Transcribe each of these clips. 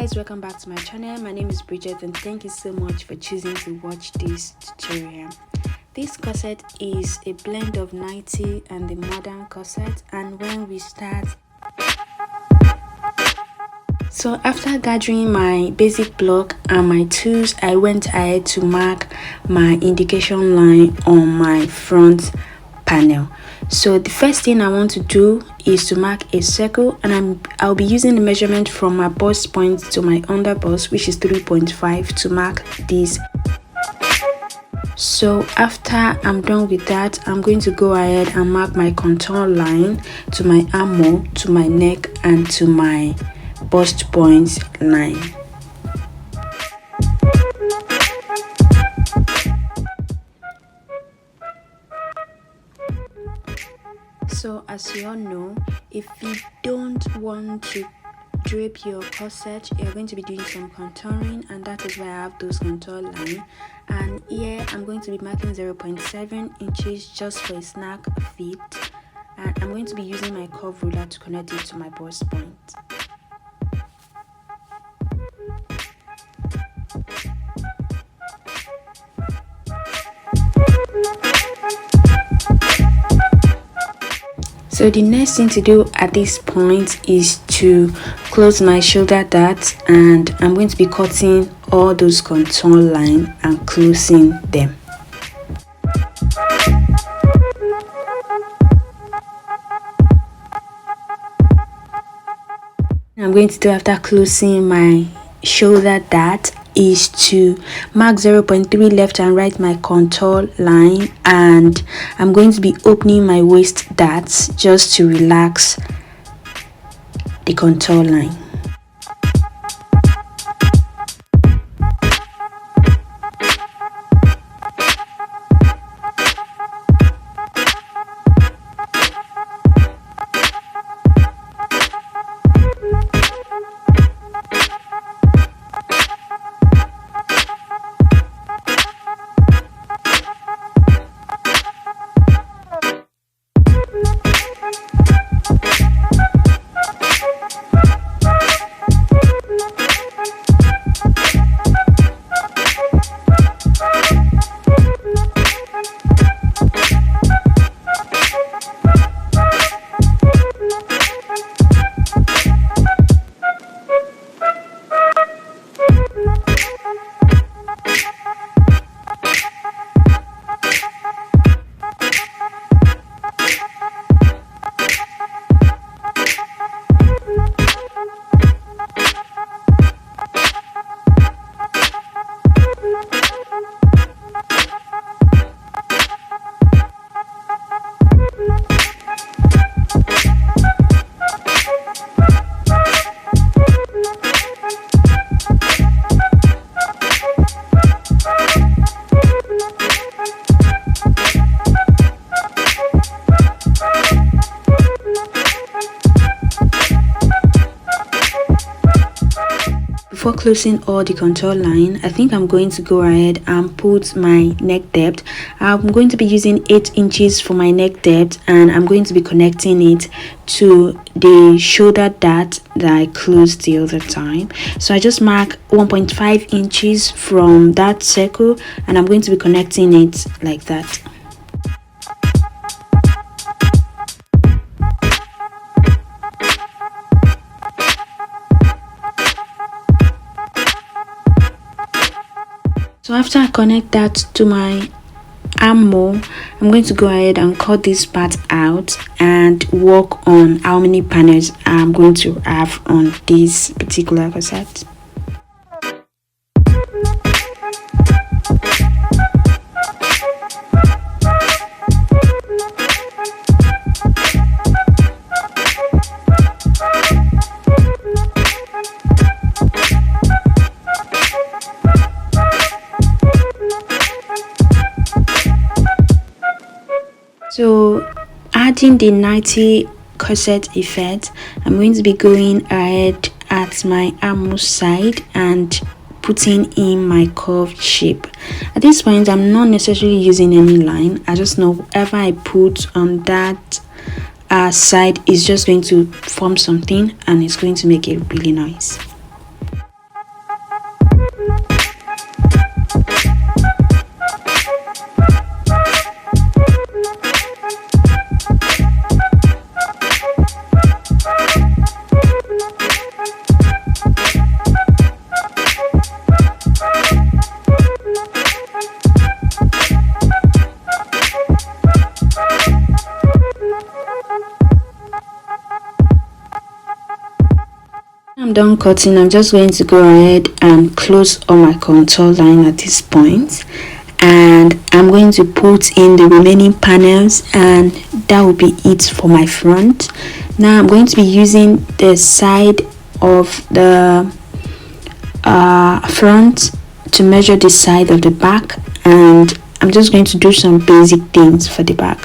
guys, welcome back to my channel. My name is Bridget and thank you so much for choosing to watch this tutorial. This corset is a blend of 90 and the modern corset, and when we start, so after gathering my basic block and my tools, I went ahead to mark my indication line on my front panel. So the first thing I want to do is to mark a circle, and I'll be using the measurement from my bust point to my under bust, which is 3.5, to mark this. So after I'm done with that, I'm going to go ahead and mark my contour line to my armhole, to my neck, and to my bust point line. So as you all know, if you don't want to drape your corset, you're going to be doing some contouring, and that is why I have those contour lines. And here I'm going to be marking 0.7 inches just for a snag fit, and I'm going to be using my curve ruler to connect it to my bust point. So the next thing to do at this point is to close my shoulder dart, and I'm going to be cutting all those contour lines and closing them. I'm going to do after closing my shoulder dart is to mark 0.3 left and right my contour line, and I'm going to be opening my waist darts just to relax the contour line. Before closing all the contour line, I think I'm going to go ahead and put my neck depth. I'm going to be using 8 inches for my neck depth, and I'm going to be connecting it to the shoulder dart that I closed the other time. So I just mark 1.5 inches from that circle, and I'm going to be connecting it like that. So after I connect that to my armhole, I'm going to go ahead and cut this part out and work on how many panels I'm going to have on this particular corset. So adding the 90 corset effect, I'm going to be going ahead at my armhole side and putting in my curved shape. At this point, I'm not necessarily using any line. I just know whatever I put on that side is just going to form something, and it's going to make it really nice. I'm done cutting, I'm just going to go ahead and close all my contour line at this point, and I'm going to put in the remaining panels, and that will be it for my front. Now I'm going to be using the side of the front to measure the side of the back, and I'm just going to do some basic things for the back.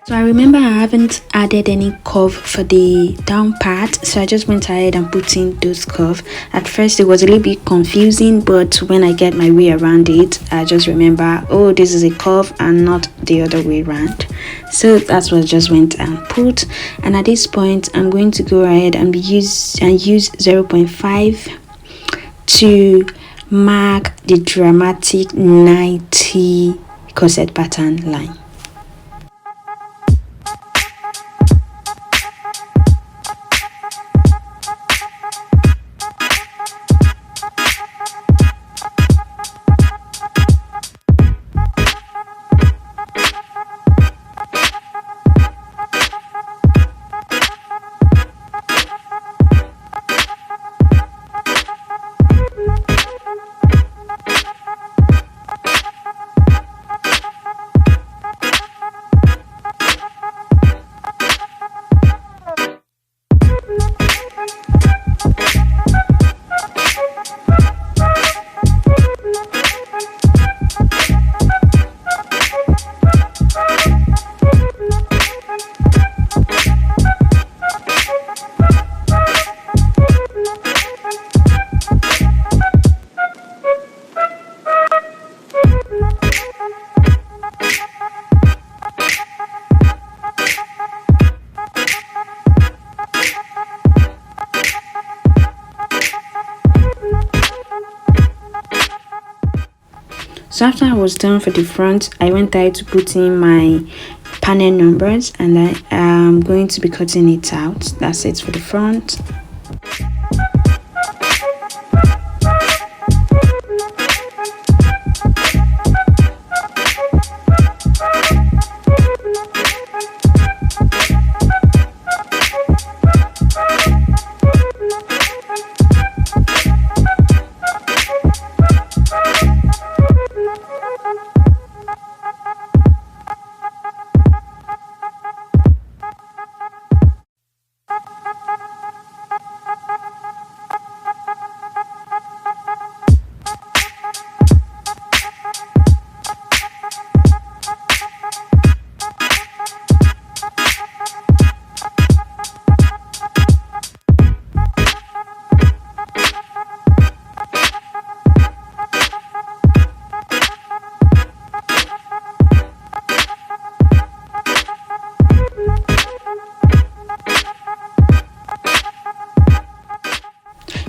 So I remember I haven't added any curve for the down part, so I just went ahead and put in those curves. At first it was a little bit confusing, but when I get my way around it, I just remember, oh, this is a curve and not the other way around. So that's what I just went and put. And at this point I'm going to go ahead and use 0.5 to mark the dramatic 90 corset pattern line. So after I was done for the front, I went ahead to put in my panel numbers, and I am going to be cutting it out. That's it for the front.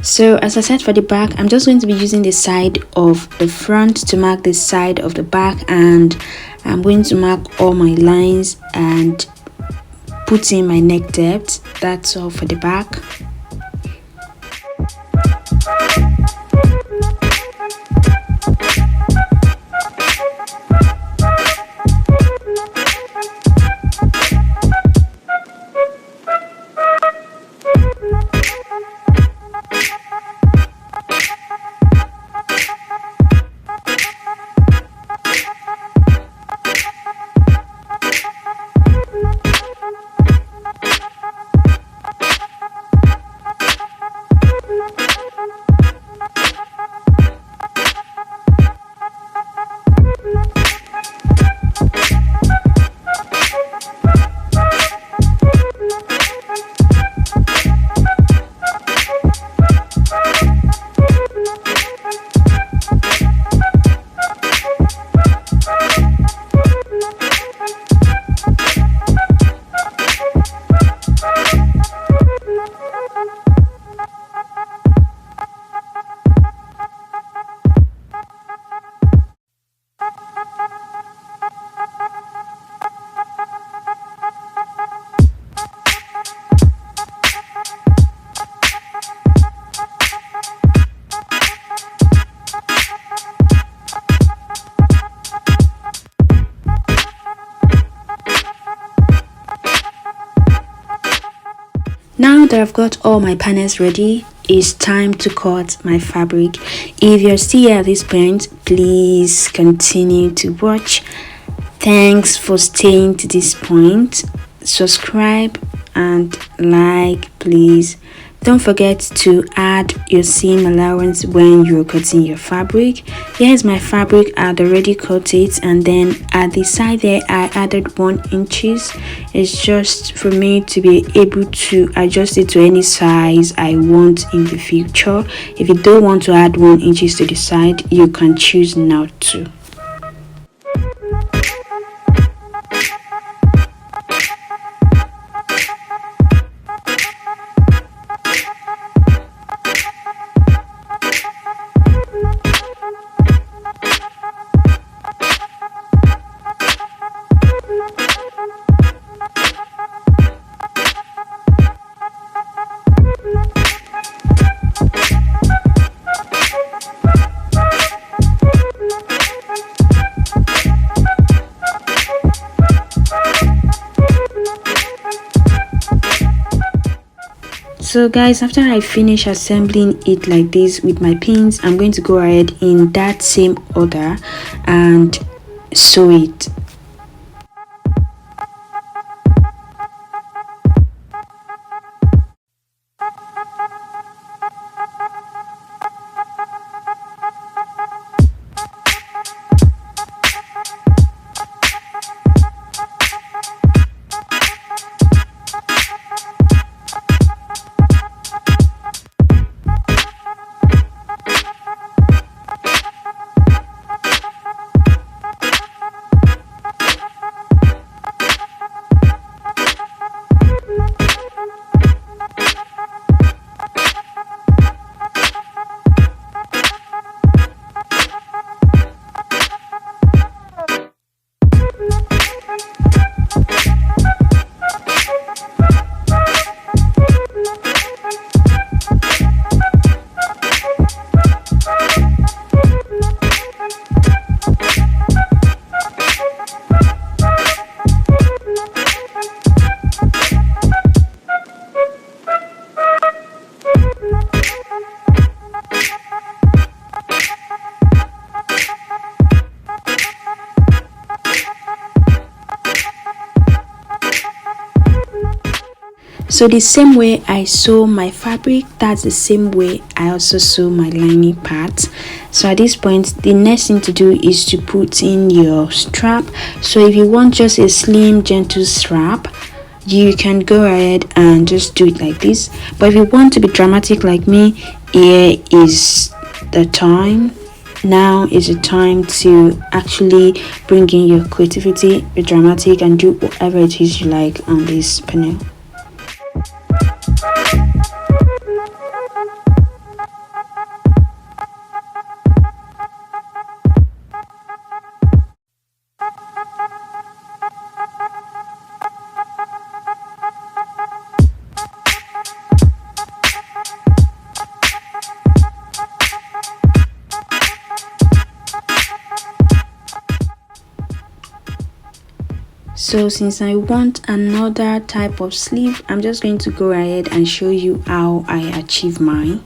So as I said, for the back, I'm just going to be using the side of the front to mark the side of the back, and I'm going to mark all my lines and put in my neck depth. That's all for the back. that I've got all my panels ready, it's time to cut my fabric. If you're still here at this point, please continue to watch. Thanks for staying to this point. Subscribe and like, please. Don't forget to add your seam allowance when you're cutting your fabric. Here's my fabric. I'd already cut it, and then at the side there I added 1 inches. It's just for me to be able to adjust it to any size I want in the future. If you don't want to add 1 inches to the side, you can choose not to. So guys, after I finish assembling it like this with my pins, I'm going to go ahead in that same order and sew it. So the same way I sew my fabric, that's the same way I also sew my lining part. So at this point, the next thing to do is to put in your strap. So if you want just a slim, gentle strap, you can go ahead and just do it like this. But if you want to be dramatic like me, here is the time. Now is the time to actually bring in your creativity, be dramatic, and do whatever it is you like on this panel. So since I want another type of sleeve, I'm just going to go ahead and show you how I achieve mine.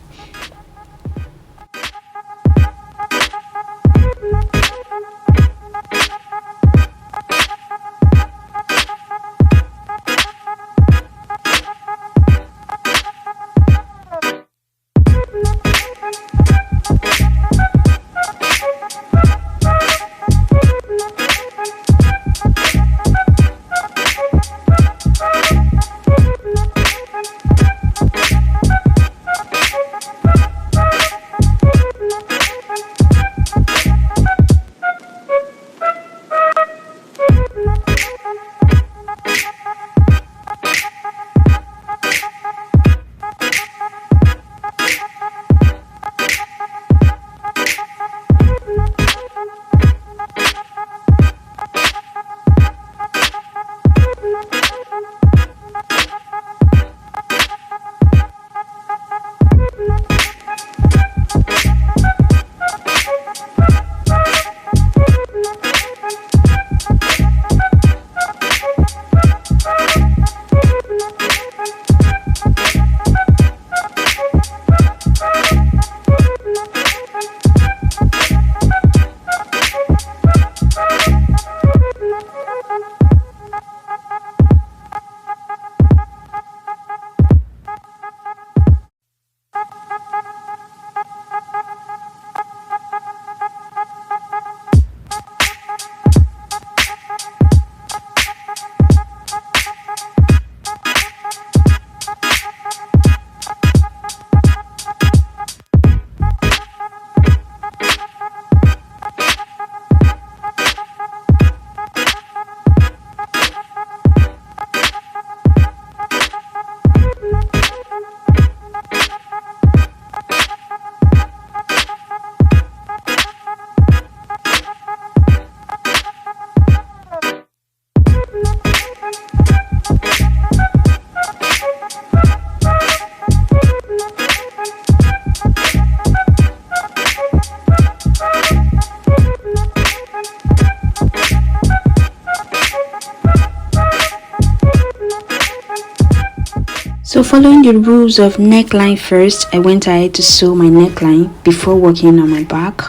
So following the rules of neckline first, I went ahead to sew my neckline before working on my back.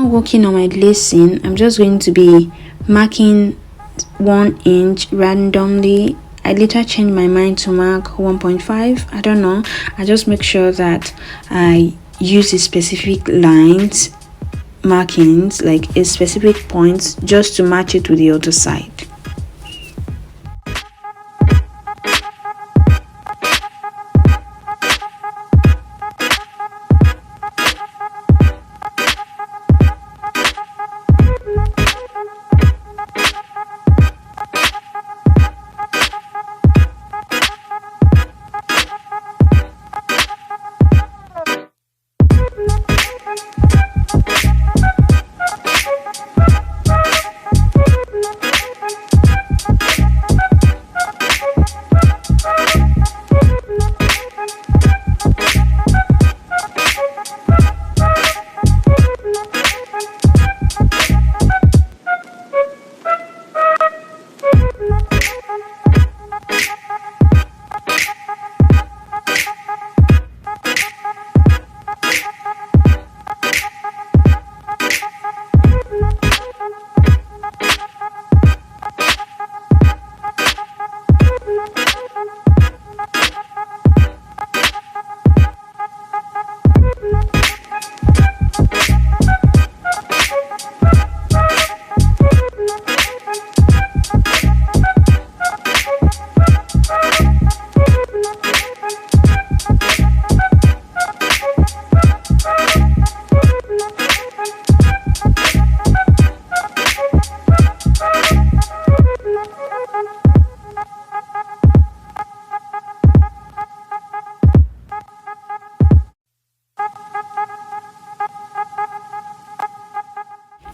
Working on my lacing, I'm just going to be marking 1 inch randomly. I later changed my mind to mark 1.5. I don't know, I just make sure that I use a specific lines markings, like a specific points, just to match it with the other side.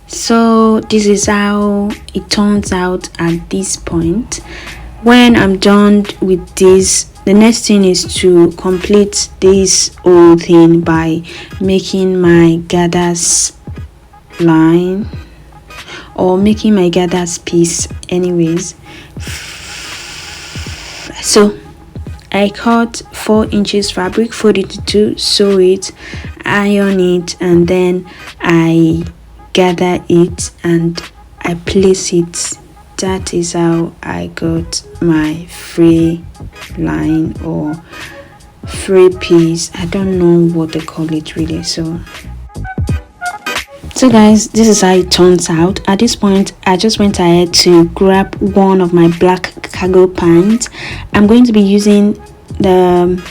So this is how it turns out at this point. When I'm done with this, the next thing is to complete this whole thing by making my gathers line, or making my gathers piece anyways. So I cut 4 inches fabric, fold it into 2, sew it, iron it, and then I gather it and I place it. That is how I got my free line or free piece. I don't know what they call it really. So guys, this is how it turns out. At this point, I just went ahead to grab one of my black cargo pants. I'm going to be using the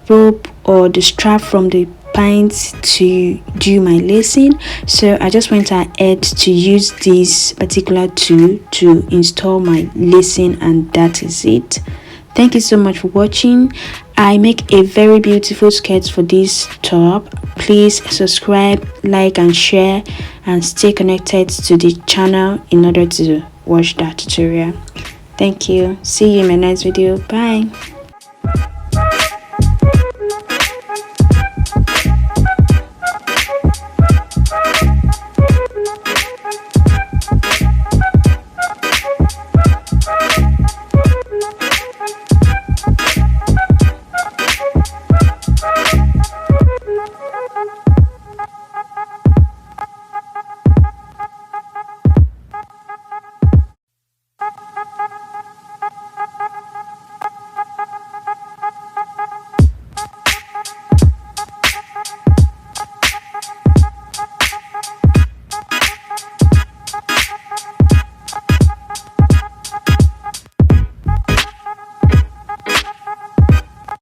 rope or the strap from the pants to do my lacing, so I just went ahead to use this particular tool to install my lacing, and that is it. Thank you so much for watching. I make a very beautiful skirt for this top. Please subscribe, like and share, and stay connected to the channel in order to watch that tutorial. Thank you. See you in my next video. Bye.